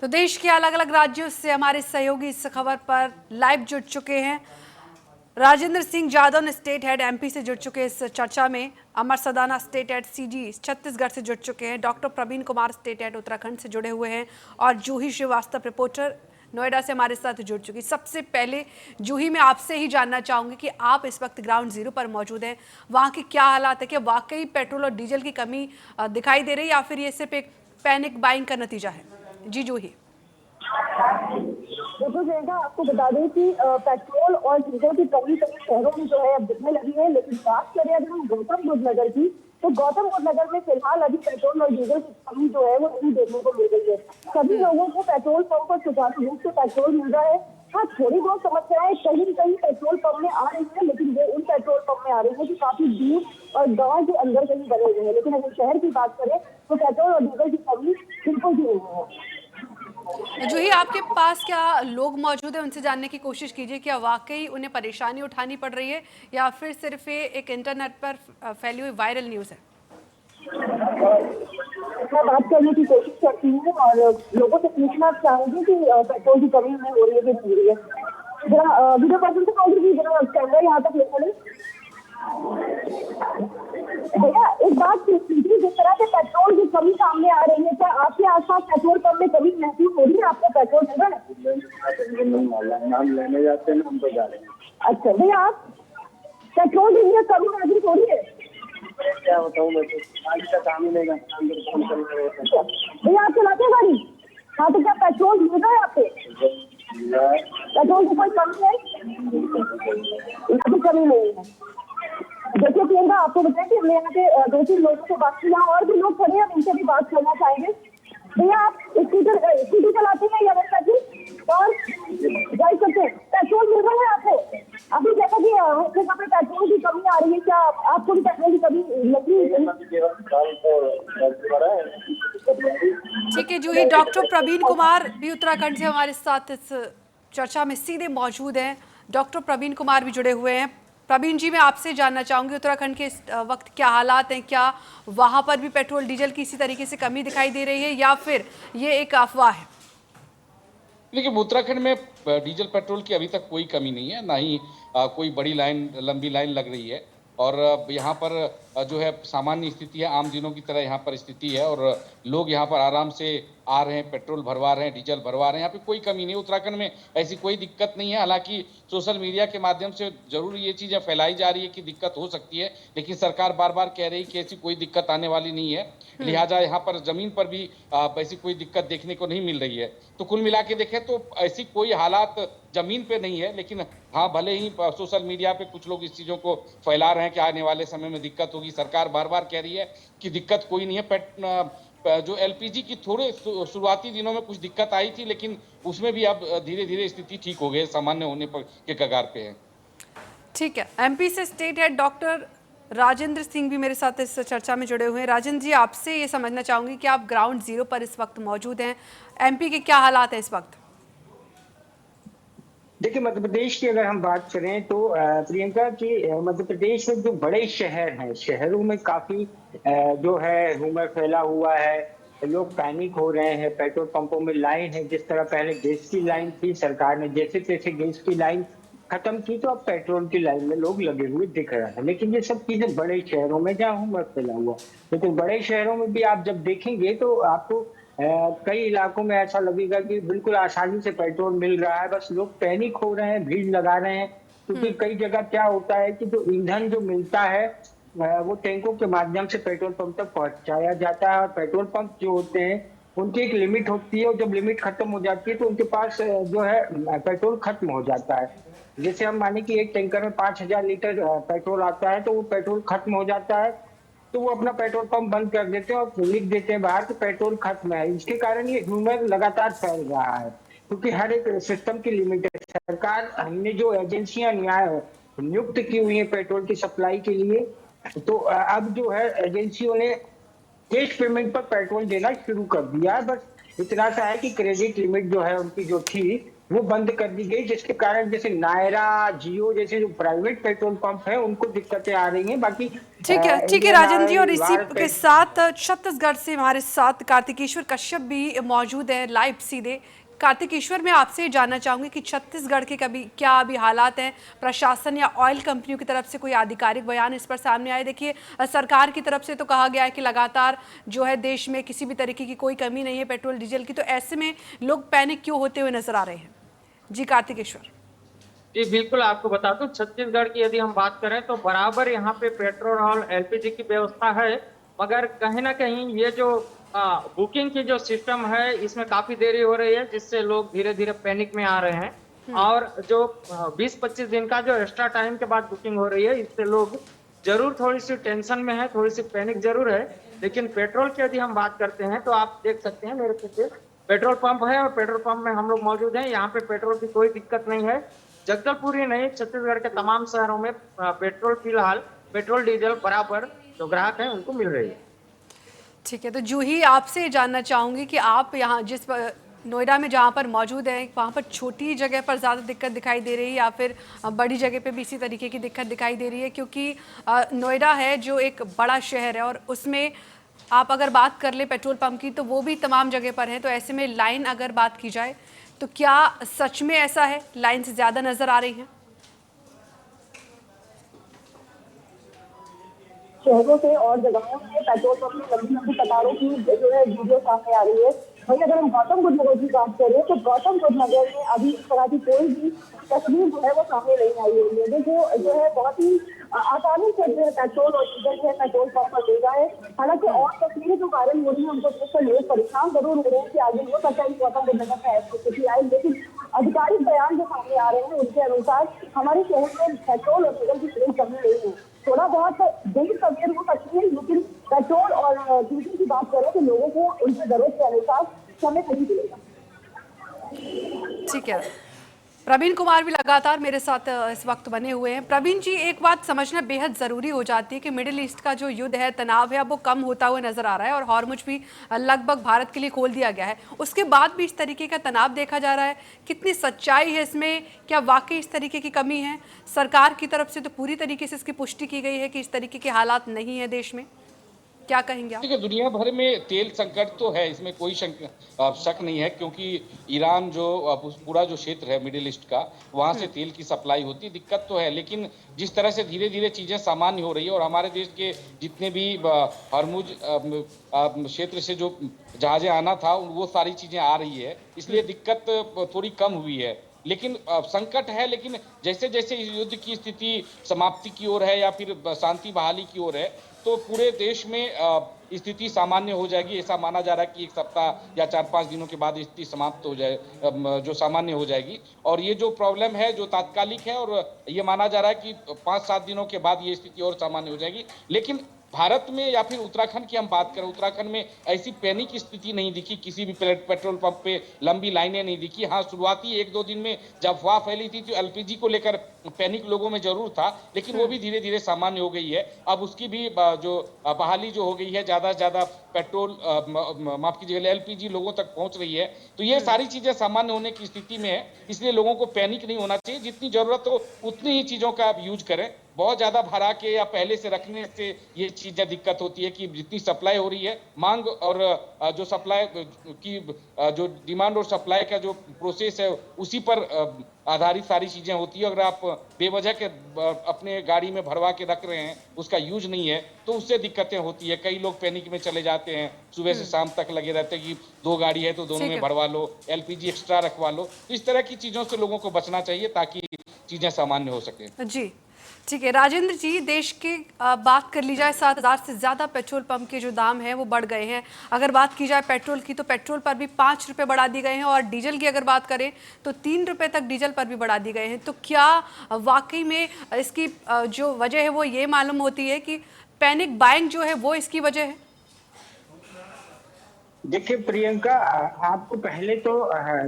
तो देश के अलग अलग राज्यों से हमारे सहयोगी इस खबर पर लाइव जुड़ चुके हैं। राजेंद्र सिंह यादव ने स्टेट हेड एमपी से जुड़ चुके हैं इस चर्चा में। Amar Sadana state head CG Chhattisgarh से जुड़ चुके हैं। Doctor Praveen Kumar state head Uttarakhand से जुड़े हुए हैं और जूही श्रीवास्तव रिपोर्टर नोएडा से हमारे साथ जुड़ चुकी। सबसे पहले जूही, मैं आपसे ही जानना चाहूंगी कि आप इस वक्त ग्राउंड जीरो पर मौजूद हैं, वहाँ के क्या हालात है? क्या वाकई पेट्रोल और डीजल की कमी दिखाई दे रही है या फिर ये सिर्फ एक पैनिक बाइंग का नतीजा है? जी जूही। देखो प्रियंका, आपको बता दें कि पेट्रोल और डीजल की कमी कई शहरों में जो है अब दिखने लगी है। लेकिन बात करें अगर हम गौतम बुद्ध नगर की, तो गौतम बुद्ध नगर में फिलहाल अभी पेट्रोल और डीजल की कमी जो है वो नहीं देखने को मिल रही है। सभी लोगों को पेट्रोल पंप पर सुचारू रूप से पेट्रोल मिल रहा है। हाँ, थोड़ी बहुत समस्याएं कहीं कहीं पेट्रोल पंप में आ रही है, लेकिन वो उन पेट्रोल पंप में आ रही है कि काफी दूर और गाँव के अंदर कहीं बने हुए हैं। लेकिन अगर शहर की बात करें तो पेट्रोल और डीजल की कमी बिल्कुल भी नहीं है। जूही, आपके पास क्या लोग मौजूद हैं? उनसे जानने की कोशिश कीजिए क्या वाकई उन्हें परेशानी उठानी पड़ रही है या फिर सिर्फ ये एक इंटरनेट पर फैली हुई वायरल न्यूज़ है? मैं बात करने की कोशिश करती हूँ और लोगों से पूछना चाहूंगी कि पेट्रोल की कमी में हो रही है कि नहीं हो रही है। जरा वीडियो पर्सन से कहूँगी कि जरा कैमरा यहाँ तक लेकर भैया, एक बात पूछी, जिस तरह से पेट्रोल की कमी सामने आ रही है, क्या आपके आसपास पेट्रोल पंप में कमी महसूस हो रही है? आपको पेट्रोल मिल रहा है? नाम लेने जाते हैं, हम तो जा रहे हैं। अच्छा भैया, आप पेट्रोल की लिए कमी महसूस हो रही है? क्या बताऊँ, मैं गाड़ी का काम ही नहीं भैया, आप चलाते हैं गाड़ी? हाँ, तो क्या पेट्रोल मिल रहा है आपको? पेट्रोल की कोई कमी है? कमी नहीं है। देखिए प्रियंका, आपको बताएं कि हमने यहाँ पे 2-3 लोगों से बात की, यहाँ और भी लोग खड़े हैं, उनसे भी बात करना चाहेंगे। भैया, आप स्कूटी चलाते हैं या मोटरसाइकिल और ड्राइव करते हैं? पेट्रोल मिल रहा है आपको? अभी जैसा कि यहाँ पे पेट्रोल की कमी आ रही है, क्या आपको भी पेट्रोल की कमी लगी है? ठीक है जूही, डॉक्टर प्रवीण कुमार भी उत्तराखंड से हमारे साथ इस चर्चा में सीधे मौजूद हैं। डॉक्टर प्रवीण कुमार भी जुड़े हुए हैं। प्रवीण जी, मैं आपसे जानना चाहूंगी उत्तराखंड के इस वक्त क्या हालात हैं? क्या वहां पर भी पेट्रोल डीजल की इसी तरीके से कमी दिखाई दे रही है या फिर ये एक अफवाह है? देखिए, उत्तराखंड में डीजल पेट्रोल की अभी तक कोई कमी नहीं है, ना ही कोई बड़ी लंबी लाइन लग रही है। और यहाँ पर जो है सामान्य स्थिति है, आम दिनों की तरह यहाँ पर स्थिति है और लोग यहाँ पर आराम से आ रहे हैं, पेट्रोल भरवा रहे हैं, डीजल भरवा रहे हैं। यहाँ पे कोई कमी नहीं है, उत्तराखंड में ऐसी कोई दिक्कत नहीं है। हालांकि सोशल मीडिया के माध्यम से जरूर ये चीज़ें फैलाई जा रही है कि दिक्कत हो सकती है, लेकिन सरकार बार बार कह रही है कि ऐसी कोई दिक्कत आने वाली नहीं है। लिहाजा यहाँ पर जमीन पर भी ऐसी कोई दिक्कत देखने को नहीं मिल रही है। तो कुल मिला के देखें तो ऐसी कोई हालात जमीन पे नहीं है, लेकिन हाँ, भले ही सोशल मीडिया पे कुछ लोग इस चीज़ों को फैला रहे हैं कि आने वाले समय में दिक्कत होगी। सरकार बार बार कह रही है कि दिक्कत कोई नहीं है। जो एलपीजी की थोड़े शुरुआती दिनों में कुछ दिक्कत आई थी, लेकिन उसमें भी अब धीरे धीरे स्थिति ठीक हो गई, सामान्य होने पर के कगार पे है। ठीक है, एमपी से state head doctor Rajendra Singh भी मेरे साथ इस चर्चा में जुड़े हुए हैं। राजेंद्र जी, आपसे ये समझना चाहूंगी कि आप ग्राउंड जीरो पर इस वक्त मौजूद हैं, एमपी के क्या हालात हैं इस वक्त? देखिए, मध्य प्रदेश की अगर हम बात करें तो प्रियंका की मध्य प्रदेश में जो बड़े शहर हैं, शहरों में काफी जो है रूमर फैला हुआ है। लोग पैनिक हो रहे हैं, पेट्रोल पंपों में लाइन है। जिस तरह पहले गैस की लाइन थी, सरकार ने जैसे तैसे गैस की लाइन खत्म की, तो अब पेट्रोल की लाइन में लोग लगे हुए दिख रहे हैं। लेकिन ये सब चीजें बड़े शहरों में जहाँ रूमर फैला हुआ, लेकिन बड़े शहरों में भी आप जब देखेंगे तो आपको कई इलाकों में ऐसा लगेगा कि बिल्कुल आसानी से पेट्रोल मिल रहा है, बस लोग पैनिक हो रहे हैं, भीड़ लगा रहे हैं। क्योंकि कई जगह क्या होता है कि जो ईंधन जो मिलता है वो टैंकों के माध्यम से पेट्रोल पंप तक पहुंचाया जाता है और पेट्रोल पंप जो होते हैं उनकी एक लिमिट होती है और जब लिमिट खत्म हो जाती है तो उनके पास जो है पेट्रोल खत्म हो जाता है। जैसे हम माने कि एक टैंकर में 5000 लीटर पेट्रोल आता है, तो वो पेट्रोल खत्म हो जाता है तो वो अपना पेट्रोल पंप बंद कर देते हैं और लिख देते हैं बाहर कि पेट्रोल खत्म है। इसके कारण ये ह्यूमर लगातार फैल रहा है, क्योंकि हर एक सिस्टम की लिमिट है। सरकार हमने जो एजेंसियां नियुक्त की हुई है पेट्रोल की सप्लाई के लिए, तो अब जो है एजेंसियों ने कैश पेमेंट पर पेट्रोल देना शुरू कर दिया है। बस इतना सा है कि क्रेडिट लिमिट जो है उनकी जो थी वो बंद कर दी गई, जिसके कारण जैसे नायरा, जियो जैसे जो प्राइवेट पेट्रोल पंप है उनको दिक्कतें आ रही हैं। बाकी ठीक है इंडियन राजन जी, और ऑयल, इसी भारत के साथ छत्तीसगढ़ से हमारे साथ कार्तिकेश्वर कश्यप भी मौजूद है लाइव सीधे। कार्तिकेश्वर, मैं आपसे जानना चाहूंगी कि छत्तीसगढ़ के कभी क्या अभी हालात हैं, प्रशासन या ऑयल कंपनियों की तरफ से कोई आधिकारिक बयान इस पर सामने आए? देखिए, सरकार की तरफ से तो कहा गया है कि लगातार जो है देश में किसी भी तरीके की कोई कमी नहीं है पेट्रोल डीजल की, तो ऐसे में लोग पैनिक क्यों होते हुए नजर आ रहे हैं? जी कार्तिकेश्वर। जी बिल्कुल, आपको बता दूं, छत्तीसगढ़ की यदि हम बात करें तो बराबर यहाँ पे पेट्रोल और एलपीजी की व्यवस्था है, मगर कहीं ना कहीं ये जो बुकिंग की जो सिस्टम है इसमें काफी देरी हो रही है, जिससे लोग धीरे धीरे पैनिक में आ रहे हैं। और जो 20-25 दिन का जो एक्स्ट्रा टाइम के बाद बुकिंग हो रही है, इससे लोग जरूर थोड़ी सी टेंशन में है, थोड़ी सी पैनिक जरूर है। लेकिन पेट्रोल की यदि हम बात करते हैं तो आप देख सकते हैं मेरे पीछे पेट्रोल पंप है, और पेट्रोल पंप में हम लोग मौजूद हैं। यहाँ पे पेट्रोल की कोई दिक्कत नहीं है। जगदलपुर ही नहीं, छत्तीसगढ़ के तमाम शहरों में पेट्रोल फिलहाल पेट्रोल डीजल बराबर जो ग्राहक हैं उनको मिल रही है। ठीक है, तो जूही आपसे जानना चाहूंगी कि आप यहाँ नोएडा में जहाँ पर मौजूद हैं, वहाँ पर छोटी जगह पर ज़्यादा दिक्कत दिखाई दे रही है या फिर बड़ी जगह पे भी इसी तरीके की दिक्कत दिखाई दे रही है? क्योंकि नोएडा है जो एक बड़ा शहर है और उसमें आप अगर बात कर ले पेट्रोल पंप की तो वो भी तमाम जगह पर है, तो ऐसे में लाइन अगर बात की जाए तो क्या सच में ऐसा है, लाइन से ज़्यादा नज़र आ रही है? शहरों से और जगहों से पेट्रोल पंप में लंबी लंबी कतारों की जो है वीडियो सामने आ रही है। वहीं अगर हम गौतम बुद्ध नगर की बात करें तो गौतम बुद्ध नगर में अभी इस तरह की कोई भी तस्वीर जो है वो सामने नहीं आई हुई है। देखो जो है बहुत ही आसानी से जो है पेट्रोल और डीजल जो है पेट्रोल पंप पर मिल रहा है। हालांकि और तस्वीरें जो वायरल हो रही है उनको देखकर लोग परेशान जरूर हो रहे हैं कि आगे हो सकता है गौतम बुद्ध नगर में ऐसी स्थिति आए, लेकिन आधिकारिक बयान जो सामने आ रहे हैं उनके अनुसार हमारे शहर में पेट्रोल और डीजल की कोई कमी नहीं है। थोड़ा बहुत देर सवेर हो सकती है, लेकिन पेट्रोल और डीजल की बात करें तो लोगों को उनके जरूरत के अनुसार समय नहीं मिलेगा। ठीक है, प्रवीण कुमार भी लगातार मेरे साथ इस वक्त बने हुए हैं। प्रवीण जी, एक बात समझना बेहद ज़रूरी हो जाती है कि मिडिल ईस्ट का जो युद्ध है, तनाव है, अब वो कम होता हुआ नज़र आ रहा है और हॉर्मुज भी लगभग भारत के लिए खोल दिया गया है। उसके बाद भी इस तरीके का तनाव देखा जा रहा है, कितनी सच्चाई है इसमें? क्या वाकई इस तरीके की कमी है? सरकार की तरफ से तो पूरी तरीके से इसकी पुष्टि की गई है कि इस तरीके के हालात नहीं है देश में। क्या कहेंगे आप? देखिए, दुनिया भर में तेल संकट तो है, इसमें कोई शक नहीं है, क्योंकि ईरान जो पूरा जो क्षेत्र है मिडिल ईस्ट का, वहां से तेल की सप्लाई होती है। दिक्कत तो है, लेकिन जिस तरह से धीरे धीरे चीजें सामान्य हो रही है और हमारे देश के जितने भी हॉर्मुज क्षेत्र से जो जहाजें आना था वो सारी चीजें आ रही है, इसलिए दिक्कत थोड़ी कम हुई है। लेकिन संकट है, लेकिन जैसे जैसे इस युद्ध की स्थिति समाप्ति की ओर है या फिर शांति बहाली की ओर है, तो पूरे देश में स्थिति सामान्य हो जाएगी। ऐसा माना जा रहा है कि 1 सप्ताह या 4-5 दिनों के बाद स्थिति समाप्त हो जाए, जो सामान्य हो जाएगी। और ये जो प्रॉब्लम है जो तात्कालिक है, और ये माना जा रहा है कि 5-7 दिनों के बाद ये स्थिति और सामान्य हो जाएगी। लेकिन भारत में या फिर उत्तराखंड की हम बात करें, उत्तराखंड में ऐसी पैनिक स्थिति नहीं दिखी, किसी भी पेट्रोल पंप पे लंबी लाइनें नहीं दिखी। हाँ, शुरुआती 1-2 दिन में जब अफवाह फैली थी तो एलपीजी को लेकर पैनिक लोगों में जरूर था, लेकिन वो भी धीरे धीरे सामान्य हो गई है। अब उसकी भी जो बहाली जो हो गई है, ज्यादा से ज्यादा पेट्रोल माफ कीजिएगा एलपीजी लोगों तक पहुंच रही है, तो ये सारी चीजें सामान्य होने की स्थिति में है। इसलिए लोगों को पैनिक नहीं होना चाहिए, जितनी जरूरत हो उतनी ही चीजों का आप यूज करें। बहुत ज्यादा भरा के या पहले से रखने से ये चीजें दिक्कत होती है कि जितनी सप्लाई हो रही है, मांग और जो सप्लाई की जो डिमांड और सप्लाई का जो प्रोसेस है उसी पर आधारित सारी चीजें होती है। अगर आप बेवजह के अपने गाड़ी में भरवा के रख रहे हैं, उसका यूज नहीं है, तो उससे दिक्कतें होती है। कई लोग पैनिक में चले जाते हैं, सुबह से शाम तक लगे रहते हैं कि 2 गाड़ी है तो दोनों में भरवा लो, एलपीजी एक्स्ट्रा रखवा लो। इस तरह की चीजों से लोगों को बचना चाहिए ताकि चीजें सामान्य हो सके। जी ठीक है, राजेंद्र जी, देश की बात कर ली जाए, 7,000 से ज़्यादा पेट्रोल पंप के जो दाम हैं वो बढ़ गए हैं। अगर बात की जाए पेट्रोल की तो पेट्रोल पर भी 5 रुपये बढ़ा दिए गए हैं, और डीजल की अगर बात करें तो 3 रुपये तक डीजल पर भी बढ़ा दिए गए हैं। तो क्या वाकई में इसकी जो वजह है वो ये मालूम होती है कि पैनिक बाइंग जो है वो इसकी वजह है? देखिए प्रियंका, आपको पहले तो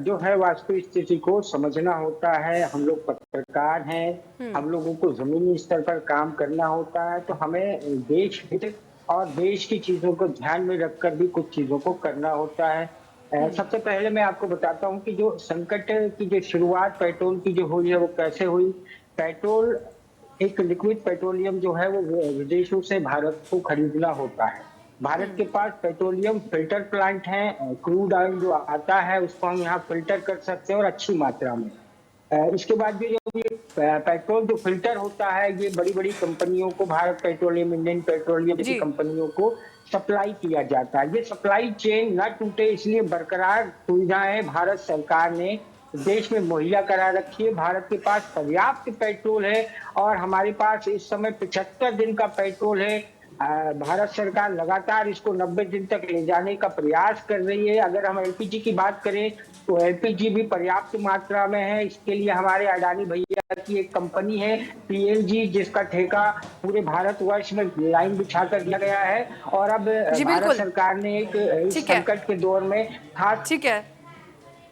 जो है वास्तविक स्थिति को समझना होता है। हम लोग पत्रकार हैं, हम लोगों को जमीनी स्तर पर काम करना होता है, तो हमें देश हित और देश की चीजों को ध्यान में रखकर भी कुछ चीजों को करना होता है। सबसे पहले मैं आपको बताता हूँ कि जो संकट की जो शुरुआत पेट्रोल की जो हुई है वो कैसे हुई। पेट्रोल एक लिक्विड पेट्रोलियम जो है वो विदेशों से भारत को खरीदना होता है। भारत के पास पेट्रोलियम फिल्टर प्लांट है, क्रूड ऑयल जो आता है उसको हम यहाँ फिल्टर कर सकते हैं और अच्छी मात्रा में। इसके बाद भी जो ये पेट्रोल जो फिल्टर होता है ये बड़ी बड़ी कंपनियों को, भारत पेट्रोलियम, इंडियन पेट्रोलियम जैसी जी। कंपनियों को सप्लाई किया जाता है। ये सप्लाई चेन न टूटे इसलिए बरकरार सुविधाएं भारत सरकार ने देश में मुहैया करा रखी है। भारत के पास पर्याप्त पेट्रोल है और हमारे पास इस समय 75 दिन का पेट्रोल है। भारत सरकार लगातार इसको 90 दिन तक ले जाने का प्रयास कर रही है। अगर हम एलपीजी की बात करें तो एलपीजी भी पर्याप्त मात्रा में है। इसके लिए हमारे अडानी भैया की एक कंपनी है पीएलजी, जिसका ठेका पूरे भारतवर्ष में लाइन बिछाकर दिया गया है। और अब जी, भारत बिल्कुल। सरकार ने एक इस ठीक है। संकट के दौर में खास ठीक है।